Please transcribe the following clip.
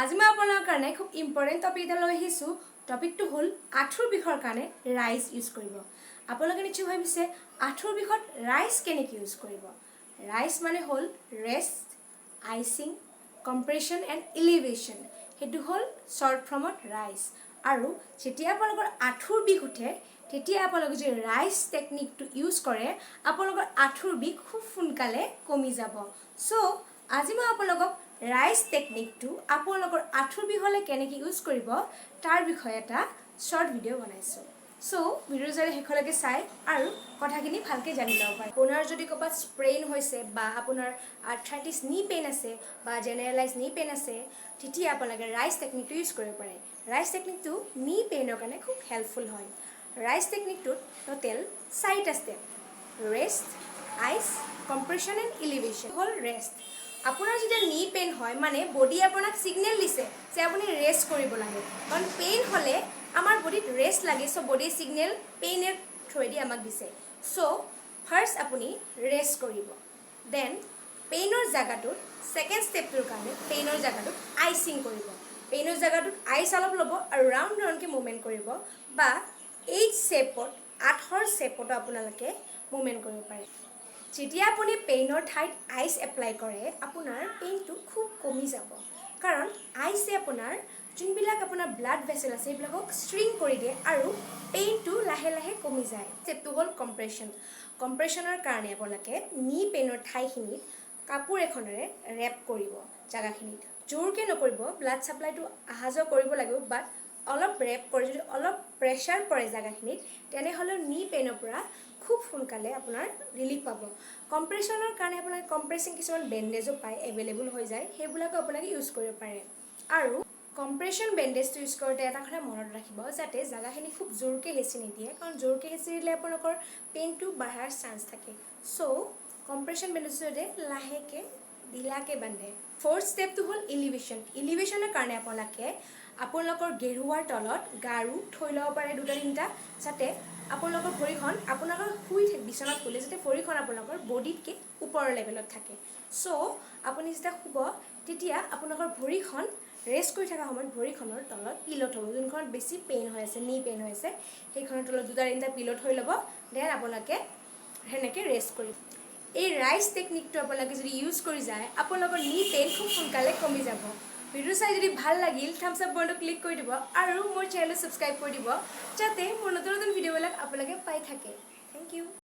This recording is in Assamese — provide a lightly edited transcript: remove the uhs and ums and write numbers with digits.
আজি মই আপোনালোকৰ কাৰণে খুব ইম্পৰ্টেণ্ট টপিক এটা লৈ আহিছোঁ। টপিকটো হ'ল আঁঠুৰ বিষৰ কাৰণে ৰাইচ ইউজ কৰিব। আপোনালোকে নিশ্চয় ভাবিছে আঁঠুৰ বিষত ৰাইচ কেনেকৈ ইউজ কৰিব। ৰাইচ মানে হ'ল ৰেষ্ট, আইচিং, কম্প্ৰেশ্যন এণ্ড ইলিভেশ্যন। সেইটো হ'ল শ্বৰ্ট ফৰ্মত ৰাইচ। আৰু যেতিয়া আপোনালোকৰ আঁঠুৰ বিষ উঠে তেতিয়া আপোনালোকে যদি ৰাইচ টেকনিকটো ইউজ কৰে আপোনালোকৰ আঁঠুৰ বিষ খুব সোনকালে কমি যাব। চ' আজি মই আপোনালোকক ৰাইচ টেকনিকটো আপোনালোকৰ আঁঠুৰ বিষলৈ কেনেকৈ ইউজ কৰিব তাৰ বিষয়ে এটা শ্বৰ্ট ভিডিঅ' বনাইছোঁ। চ' ভিডিঅ'ৰ জৰিয়তে শেষলৈকে চাই আৰু কথাখিনি ভালকৈ জানি ল'ব পাৰে। আপোনাৰ যদি ক'ৰবাত স্প্ৰেইন হৈছে বা আপোনাৰ আৰ্থ্ৰাইটিছ নি পেইন আছে বা জেনেৰেলাইজ নি পেইন আছে তেতিয়া আপোনালোকে ৰাইচ টেকনিকটো ইউজ কৰিব পাৰে। ৰাইচ টেকনিকটো নি পেইনৰ কাৰণে খুব হেল্পফুল হয়। ৰাইচ টেকনিকটোত টোটেল 4টা ষ্টেপ: ৰেষ্ট, আইচ, কম্প্ৰেশ্যন এণ্ড ইলিভেশ্যন। হ'ল ৰেষ্ট। আপোনাৰ যেতিয়া নি পেইন হয় মানে বডি আপোনাক ছিগনেল দিছে যে আপুনি ৰেষ্ট কৰিব লাগে, কাৰণ পেইন হ'লে আমাৰ বডিত ৰেষ্ট লাগে। চ' বডিৰ ছিগনেল পেইনৰ থ্ৰুৱেদি আমাক দিছে। চ' ফাৰ্ষ্ট আপুনি ৰেষ্ট কৰিব। দেন পেইনৰ জেগাটোত ছেকেণ্ড ষ্টেপটোৰ কাৰণে পেইনৰ জেগাটোত আইচিং কৰিব। পেইনৰ জেগাটোত আইচ অলপ ল'ব আৰু ৰাউণ্ড ৰাউণ্ডকৈ মুভমেণ্ট কৰিব, বা এইচ শ্বেপত আঠৰ শ্বেপতো আপোনালোকে মুভমেণ্ট কৰিব পাৰে। যেতিয়া আপুনি পেইনৰ ঠাইত আইচ এপ্লাই কৰে আপোনাৰ পেইনটো খুব কমি যাব, কাৰণ আইচে আপোনাৰ যোনবিলাক আপোনাৰ ব্লাড ভেচেল আছে সেইবিলাকক ষ্ট্ৰিং কৰি দিয়ে আৰু পেইনটো লাহে লাহে কমি যায়। ষ্টেপটো হ'ল কম্প্ৰেশ্যন। কম্প্ৰেশ্যনৰ কাৰণে আপোনালোকে নি পেইনৰ ঠাইখিনিত কাপোৰ এখনেৰে ৰেপ কৰিব। জেগাখিনিত জোৰকৈ নকৰিব, ব্লাড ছাপ্লাইটো অহা যোৱা কৰিব লাগিব, বাট অলপ ৰেপ কৰি যদি অলপ প্ৰেছাৰ পৰে জেগাখিনিত তেনেহ'লে নি পেইনৰ পৰা খুব সোনকালে আপোনাৰ ৰিলিফ পাব। কম্প্ৰেশ্যনৰ কাৰণে আপোনালোকে কম্প্ৰেছিং কিছুমান বেণ্ডেজো পায়, এভেইলেবল হৈ যায়, সেইবিলাকো আপোনালোকে ইউজ কৰিব পাৰে। আৰু কম্প্ৰেশ্যন বেণ্ডেজটো ইউজ কৰোঁতে এটা কথা মনত ৰাখিব যাতে জেগাখিনি খুব জোৰকৈ হেঁচি নিদিয়ে, কাৰণ জোৰকৈ হেঁচি দিলে আপোনালোকৰ পেইনটো বাঢ়াৰ চান্স থাকে। চ' কম্প্ৰেশ্যন বেণ্ডেজৰ জৰিয়তে লাহেকৈ ঢিলাকৈ বান্ধে। ফ'ৰ্থ ষ্টেপটো হ'ল ইলিভেশ্যন। ইলিভেশ্যনৰ কাৰণে আপোনালোকৰ গেৰুৱাৰ তলত গাৰু থৈ ল'ব পাৰে 2-3টা, যাতে আপোনালোকৰ ভৰিখন আপোনালোকৰ বিচনাত শুলে যাতে ভৰিখন আপোনালোকৰ বডিতকৈ ওপৰৰ লেভেলত থাকে। চ' আপুনি যেতিয়া শুব তেতিয়া আপোনালোকৰ ভৰিখন ৰেষ্ট কৰি থকা সময়ত ভৰিখনৰ তলত পিলো থ'ব। যোনখনত বেছি পেইন হৈ আছে, নি পেইন হৈ আছে সেইখনৰ তলত 2-3টা পিলো থৈ ল'ব। দেন আপোনালোকে সেনেকৈ ৰেষ্ট কৰিব। এই ৰাইচ টেকনিকটো আপোনালোকে যদি ইউজ কৰি যায় আপোনালোকৰ নি পেইন খুব সোনকালে কমি যাব। ভিডিঅ' চাই যদি ভাল লাগিল থাম্বছ আপ বাটনটো ক্লিক কৰি দিব আৰু মোৰ চেনেলটো ছাবস্ক্ৰাইব কৰি দিব, যাতে মোৰ নতুন নতুন ভিডিঅ'বিলাক আপোনালোকে পাই থাকে। Thank U.